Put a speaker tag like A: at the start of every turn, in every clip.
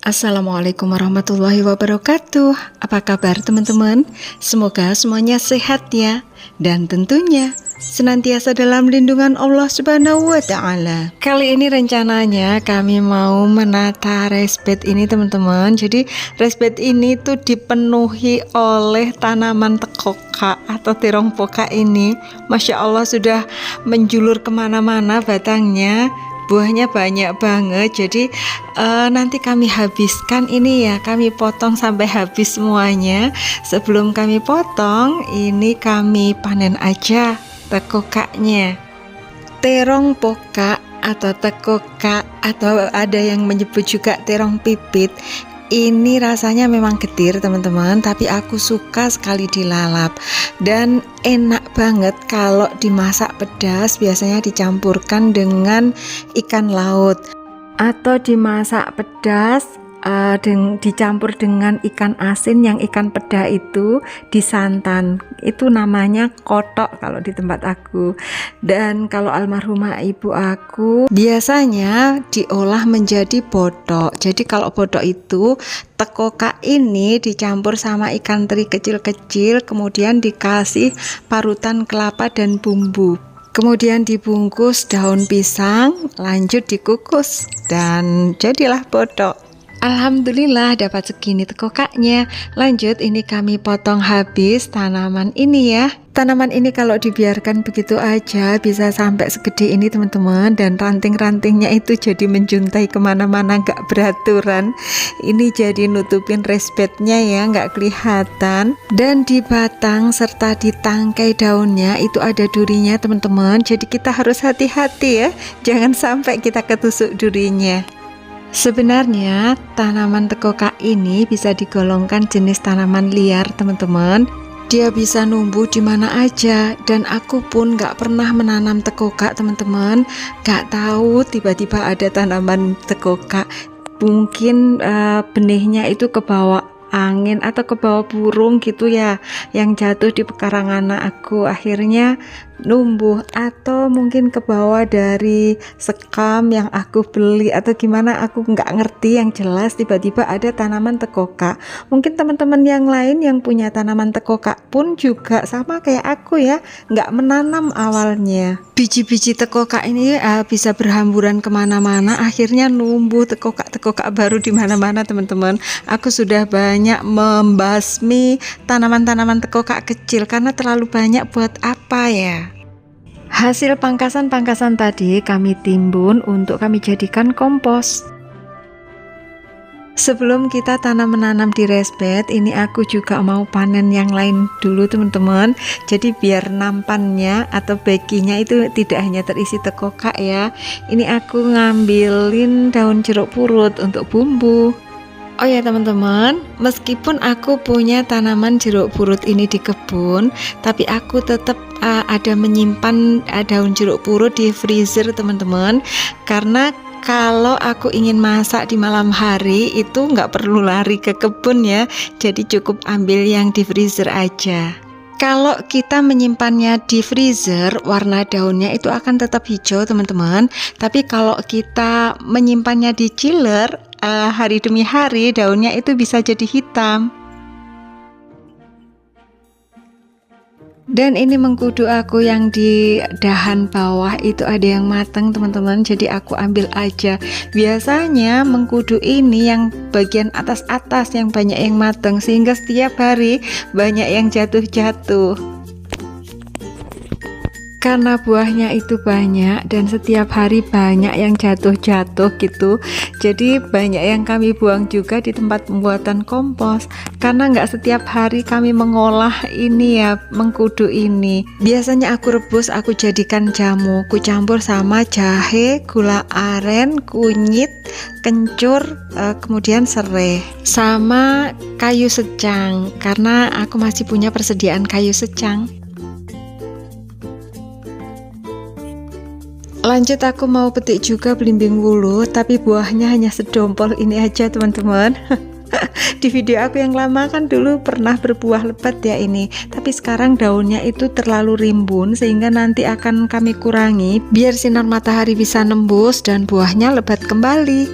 A: Assalamualaikum warahmatullahi wabarakatuh. Apa kabar teman-teman? Semoga semuanya sehat ya. Dan tentunya senantiasa dalam lindungan Allah Subhanahu wa Ta'ala. Kali ini rencananya kami mau menata respect ini teman-teman. Jadi respect ini tuh dipenuhi oleh tanaman tekoka atau terong poka ini. Masya Allah sudah menjulur kemana-mana batangnya. Buahnya banyak banget, jadi nanti kami habiskan ini ya, kami potong sampai habis semuanya. Sebelum kami potong, ini kami panen aja tekokanya. Terong poka atau tekoka atau ada yang menyebut juga terong pipit. Ini rasanya memang getir teman-teman, tapi aku suka sekali dilalap dan enak banget kalau dimasak pedas. Biasanya dicampurkan dengan ikan laut atau dimasak pedas dicampur dengan ikan asin yang ikan peda itu disantan. Itu namanya kotok kalau di tempat aku. Dan kalau almarhumah ibu aku biasanya diolah menjadi bodok. Jadi kalau bodok itu tekoka ini dicampur sama ikan teri kecil-kecil, kemudian dikasih parutan kelapa dan bumbu. Kemudian dibungkus daun pisang, lanjut dikukus dan jadilah bodok. Alhamdulillah dapat segini tekokaknya. Lanjut, ini kami potong habis tanaman ini ya. Tanaman ini kalau dibiarkan begitu aja bisa sampai segede ini teman-teman, dan ranting-rantingnya itu jadi menjuntai kemana-mana, nggak beraturan. Ini jadi nutupin respectnya ya, nggak kelihatan. Dan di batang serta di tangkai daunnya itu ada durinya teman-teman, jadi kita harus hati-hati ya, jangan sampai kita ketusuk durinya. Sebenarnya tanaman tekoka ini bisa digolongkan jenis tanaman liar teman-teman. Dia bisa numbuh di mana aja, dan aku pun gak pernah menanam tekoka teman-teman. Gak tahu tiba-tiba ada tanaman tekoka. Mungkin benihnya itu kebawa angin atau kebawa burung gitu ya, yang jatuh di pekarangan aku, akhirnya numbuh, atau mungkin kebawa dari sekam yang aku beli atau gimana, aku nggak ngerti. Yang jelas tiba-tiba ada tanaman tekoka. Mungkin teman-teman yang lain yang punya tanaman tekoka pun juga sama kayak aku ya, nggak menanam awalnya. Biji-biji tekoka ini bisa berhamburan kemana-mana, akhirnya numbuh tekoka baru di mana-mana teman-teman. Aku sudah banyak membasmi tanaman-tanaman tekoka kecil karena terlalu banyak, buat apa ya. Hasil pangkasan-pangkasan tadi kami timbun untuk kami jadikan kompos. Sebelum kita menanam di respect ini, aku juga mau panen yang lain dulu teman-teman. Jadi biar nampannya atau baginya itu tidak hanya terisi tekoka ya. Ini aku ngambilin daun jeruk purut untuk bumbu. Oh ya teman-teman, meskipun aku punya tanaman jeruk purut ini di kebun, tapi aku tetap ada menyimpan daun jeruk purut di freezer teman-teman. Karena kalau aku ingin masak di malam hari itu nggak perlu lari ke kebun ya, jadi cukup ambil yang di freezer aja. Kalau kita menyimpannya di freezer, warna daunnya itu akan tetap hijau teman-teman. Tapi kalau kita menyimpannya di chiller, hari demi hari daunnya itu bisa jadi hitam. Dan ini mengkudu aku yang di dahan bawah itu ada yang matang teman-teman, jadi aku ambil aja. Biasanya mengkudu ini yang bagian atas-atas yang banyak yang matang, sehingga setiap hari banyak yang jatuh-jatuh. Karena buahnya itu banyak dan setiap hari banyak yang jatuh-jatuh gitu, jadi banyak yang kami buang juga di tempat pembuatan kompos. Karena nggak setiap hari kami mengolah ini ya, mengkudu ini. Biasanya aku rebus, aku jadikan jamu, ku campur sama jahe, gula aren, kunyit, kencur, kemudian serai, sama kayu secang. Karena aku masih punya persediaan kayu secang. Lanjut aku mau petik juga belimbing wuluh, tapi buahnya hanya sedompol ini aja teman-teman. Di video aku yang lama kan dulu pernah berbuah lebat ya ini, tapi sekarang daunnya itu terlalu rimbun sehingga nanti akan kami kurangi biar sinar matahari bisa nembus dan buahnya lebat kembali.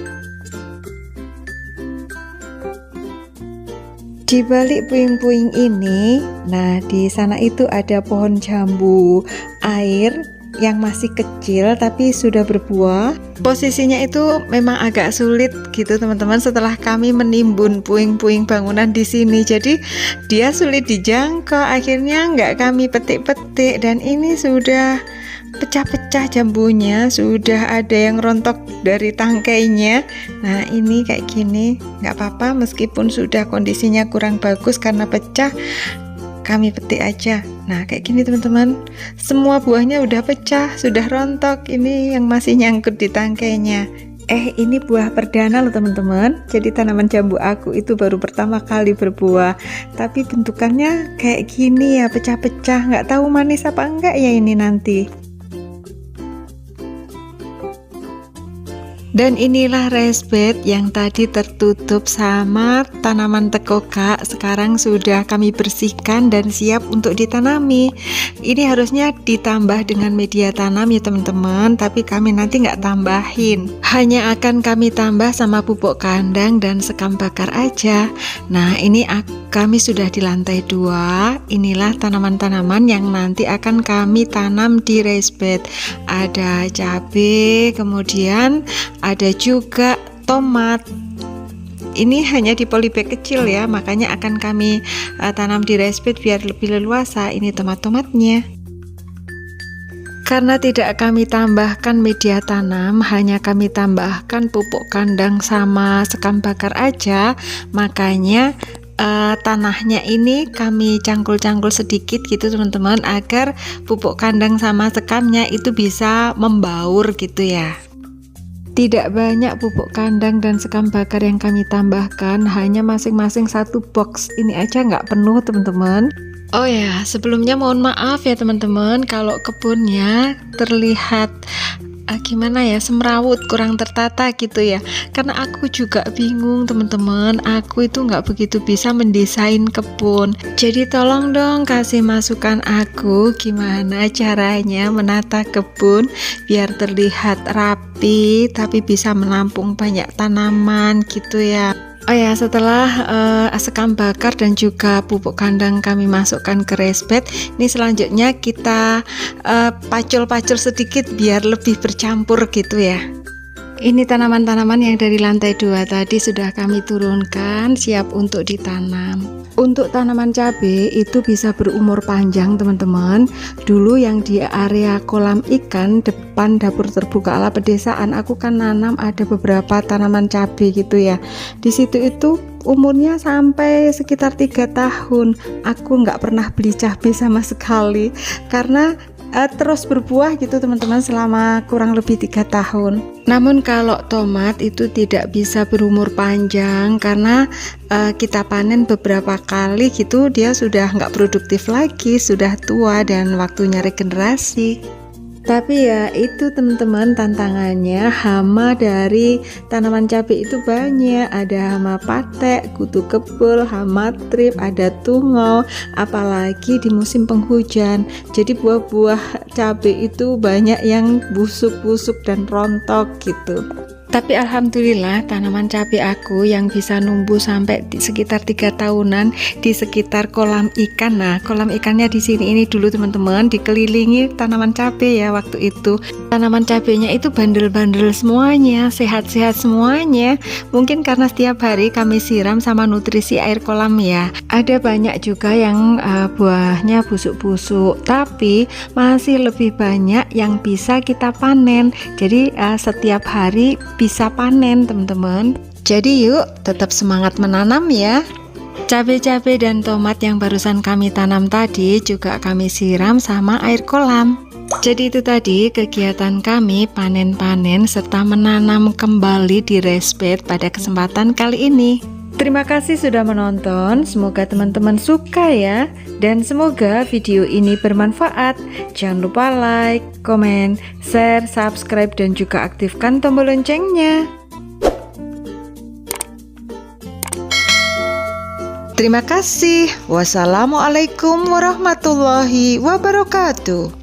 A: Di balik puing-puing ini, nah di sana itu ada pohon jambu air yang masih kecil tapi sudah berbuah. Posisinya itu memang agak sulit gitu teman-teman, setelah kami menimbun puing-puing bangunan di sini, jadi dia sulit dijangkau. Akhirnya nggak kami petik-petik dan ini sudah pecah-pecah jambunya, sudah ada yang rontok dari tangkainya. Nah ini kayak gini, nggak apa-apa meskipun sudah kondisinya kurang bagus karena pecah, kami petik aja. Nah kayak gini teman-teman, semua buahnya udah pecah, sudah rontok. Ini yang masih nyangkut di tangkainya. Ini buah perdana loh teman-teman. Jadi tanaman jambu aku itu baru pertama kali berbuah, tapi bentukannya kayak gini ya, pecah-pecah. Nggak tahu manis apa enggak ya ini nanti. Dan inilah raised bed yang tadi tertutup sama tanaman tekokak. Sekarang sudah kami bersihkan dan siap untuk ditanami. Ini harusnya ditambah dengan media tanam ya teman-teman, tapi kami nanti nggak tambahin, hanya akan kami tambah sama pupuk kandang dan sekam bakar aja. Nah ini kami sudah di lantai 2. Inilah tanaman-tanaman yang nanti akan kami tanam di raised bed. Ada cabai, kemudian ada juga tomat. Ini hanya di polybag kecil ya, makanya akan kami tanam di raised bed biar lebih leluasa. Ini tomat-tomatnya. Karena tidak kami tambahkan media tanam, hanya kami tambahkan pupuk kandang sama sekam bakar aja, makanya tanahnya ini kami cangkul-cangkul sedikit gitu teman-teman, agar pupuk kandang sama sekamnya itu bisa membaur gitu ya. Tidak banyak pupuk kandang dan sekam bakar yang kami tambahkan, hanya masing-masing satu box. Ini aja nggak penuh teman-teman. Oh ya, sebelumnya mohon maaf ya teman-teman kalau kebunnya terlihat gimana ya, semrawut, kurang tertata gitu ya, karena aku juga bingung teman-teman. Aku itu nggak begitu bisa mendesain kebun, jadi tolong dong kasih masukan aku gimana caranya menata kebun biar terlihat rapi tapi bisa menampung banyak tanaman gitu ya. Oh ya, setelah sekam bakar dan juga pupuk kandang kami masukkan ke raised bed, ini selanjutnya kita pacul-pacul sedikit biar lebih bercampur gitu ya. Ini tanaman-tanaman yang dari lantai 2 tadi sudah kami turunkan, siap untuk ditanam. Untuk tanaman cabai itu bisa berumur panjang teman-teman. Dulu yang di area kolam ikan depan dapur terbuka ala pedesaan, aku kan nanam ada beberapa tanaman cabai gitu ya. Di situ itu umurnya sampai sekitar 3 tahun. Aku nggak pernah beli cabai sama sekali karena terus berbuah gitu teman-teman selama kurang lebih 3 tahun. Namun kalau tomat itu tidak bisa berumur panjang karena kita panen beberapa kali gitu, dia sudah nggak produktif lagi, sudah tua dan waktunya regenerasi. Tapi ya itu teman-teman tantangannya, hama dari tanaman cabai itu banyak. Ada hama patek, kutu kebul, hama trip, ada tungau, apalagi di musim penghujan. Jadi buah-buah cabai itu banyak yang busuk-busuk dan rontok gitu. Tapi alhamdulillah tanaman cabai aku yang bisa numbuh sampai sekitar 3 tahunan di sekitar kolam ikan. Nah, kolam ikannya di sini ini dulu teman-teman dikelilingi tanaman cabai ya waktu itu. Tanaman cabainya itu bandel-bandel semuanya, sehat-sehat semuanya. Mungkin karena setiap hari kami siram sama nutrisi air kolam ya. Ada banyak juga yang buahnya busuk-busuk, tapi masih lebih banyak yang bisa kita panen. Jadi setiap hari bisa panen teman-teman. Jadi yuk tetap semangat menanam ya. Cabai-cabai dan tomat yang barusan kami tanam tadi juga kami siram sama air kolam. Jadi itu tadi kegiatan kami panen-panen serta menanam kembali di raised bed pada kesempatan kali ini. Terima kasih sudah menonton, semoga teman-teman suka ya, dan semoga video ini bermanfaat. Jangan lupa like, komen, share, subscribe, dan juga aktifkan tombol loncengnya. Terima kasih. Wassalamualaikum warahmatullahi wabarakatuh.